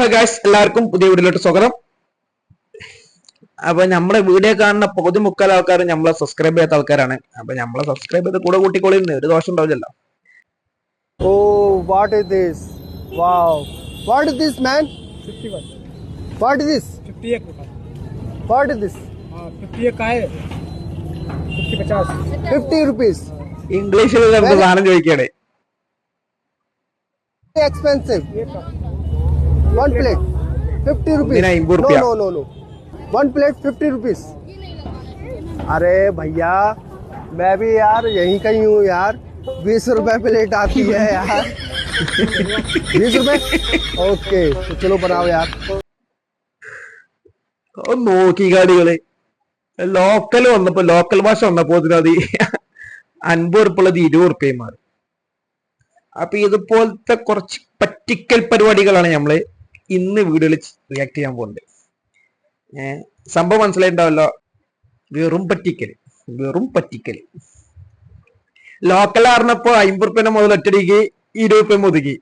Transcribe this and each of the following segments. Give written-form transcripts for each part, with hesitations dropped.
Hi guys, എല്ലാവർക്കും പുതിയ വീഡിയോയിലോട്ട് സ്വാഗതം. അപ്പൊ നമ്മുടെ വീഡിയോ കാണുന്ന പകുതി മുക്കാൽ ആൾക്കാർ നമ്മളെ സബ്സ്ക്രൈബ് ചെയ്യാത്ത ആൾക്കാരാണ്. അപ്പൊ നമ്മളെ സബ്സ്ക്രൈബ് ചെയ്ത് കൂടെ കൂട്ടിക്കോളിന്ന് ഒരു ദോഷം ഉണ്ടാവില്ലല്ലോ. Oh, what is this? Wow. What is this, man? 51. What is this? 51 रुपये. What is this? हाँ 51 का है. 50 50 rupees. ഇംഗ്ലീഷിൽ നമുക്ക് സാധനം ചോദിക്കണേ. Expensive. One plate. 50 rupees. इतना 50 No, रुपया. no. One plate 50 rupees. अरे भैया, मैं भी यार यहीं कहीं हूँ यार. 20 रुपए प्लेट आती है यार. 20 रुपए? ओके, तो चलो बनाओ यार. നോക്കി കാടികള് ലോക്കൽ വന്നപ്പോ ലോക്കൽ ഭാഷ വന്നപ്പോ അത് 50 ഉറുപ്പുള്ളത് 20 ഉറുപ്പയും മാറി. അപ്പൊ ഇതുപോലത്തെ കുറച്ച് പറ്റിക്കൽ പരിപാടികളാണ് നമ്മള് ഇന്ന് വീഡിയോയിൽ റിയാക്ട് ചെയ്യാൻ പോകുന്നത്. സംഭവം മനസ്സിലായിട്ടുണ്ടാവല്ലോ. വെറും പറ്റിക്കൽ. ലോക്കൽ അറിഞ്ഞപ്പോ 50 ഉറുപ്പ്യന്റെ മുതൽ ഒറ്റടിക്ക് 20 ഉറുപ്പ്യ മുതുക്കി.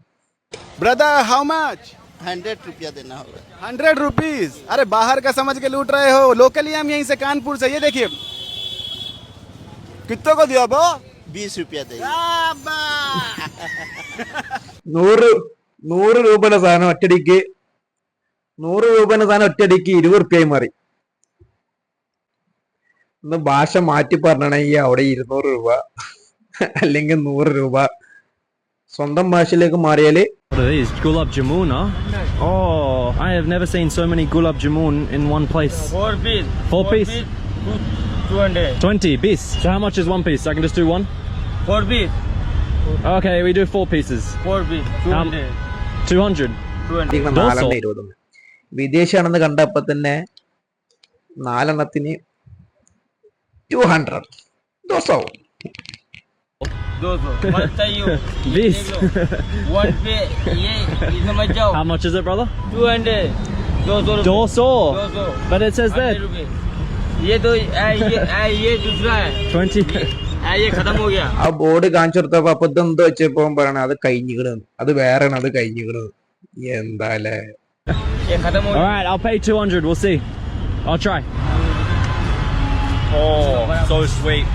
Brother how much? 100 रुपया देना होगा. 100 रुपीज? अरे बाहर का समझ के लूट रहे हो. लोकली हम यहीं से कानपुर से. ये देखिए कितने को दिया बो? 20 रुपया देगा. 100 രൂപയുടെ സാധനം ഒറ്റടിക്ക് 20 ഉറുപ്പ്യായി മാറി. ഒന്ന് ഭാഷ മാറ്റി പറഞ്ഞണെങ്കിൽ അവിടെ 200 രൂപ അല്ലെങ്കിൽ 100 രൂപ. സ്വന്തം ഭാഷയിലേക്ക് മാറിയാല് What are these? Gulab jamun, huh? Oh, I have never seen so many gulab jamun in one place. 4 piece. 4 piece? 200. 20 piece. So how much is one piece? I can just do one? 4 piece. Okay, we do 4 pieces. 4 piece. 200. 200. 200. 4 വിദേശാണെന്ന് കണ്ടപ്പോ തന്നെ 4 എണ്ണത്തിന് 200. 200. मत चाहिए. Piece. 1 पे ये समझ जाओ. How much is it, brother? 200. 200 रुपए. 200. 200. But it says 100 there रुपए. ये तो ये दूसरा है. 20. ये खत्म हो गया. ആ ബോർഡ് കാണിച്ചു കൊടുത്തപ്പോ അപ്പൊ ഇതെന്തോ വെച്ചപ്പോ പറയണ അത് കഴിഞ്ഞിക്കണ്, അത് വേറെ അത് കഴിഞ്ഞിക്കണ്. എന്താല്ലേ ये खत्म हो All गया. right, I'll pay 200. We'll see. I'll try. Oh, so sweet.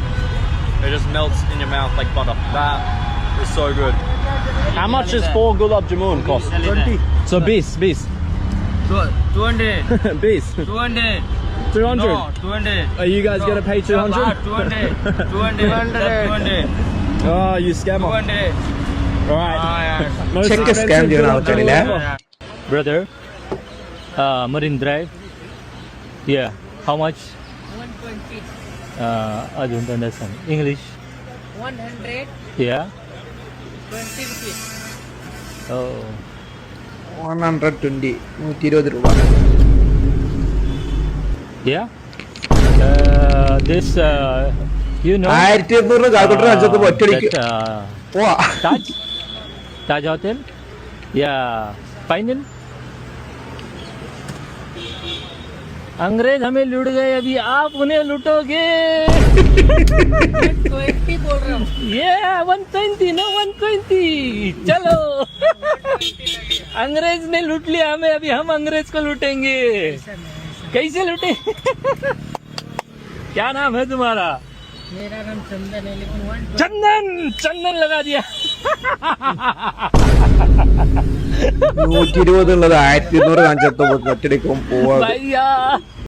It just melts in your mouth like butter. That is so good. How much is 4 gulab jamun cost? 20. So bees. 200. Bees. 200. 200. No, 200. Are you guys gonna pay 200? 200. 200. Oh, you scammer. 200. All right. Most Check a expensive scam ചെയ്യുന്ന gulab ആൾക്കാരില്ലേ? jamun. Brother, Marine Drive. Yeah. How much? 120. I don't understand. English. 120 Yeah. rupees. Oh. 120 120 രൂപ. Yeah. This, you know. 1800 calculator അഞ്ചത്ത് ഒറ്റടിക്ക് that, പോവാ. Taj Hotel. Yeah. Final. अंग्रेज हमें लूट गए, अभी आप उन्हें लूटोगे. 120 बोल रहा हूँ. ये 120 no 120. चलो. अंग्रेज ने लूट लिया हमें, अभी हम अंग्रेज को लूटेंगे. कैसे लूटे? क्या नाम है तुम्हारा? मेरा नाम चंदन है, लेकिन चंदन लगा दिया. 120 ഉള്ളത് 1200 കാണിച്ചപ്പോ ഒറ്റടിക്കും പോവാ. भैया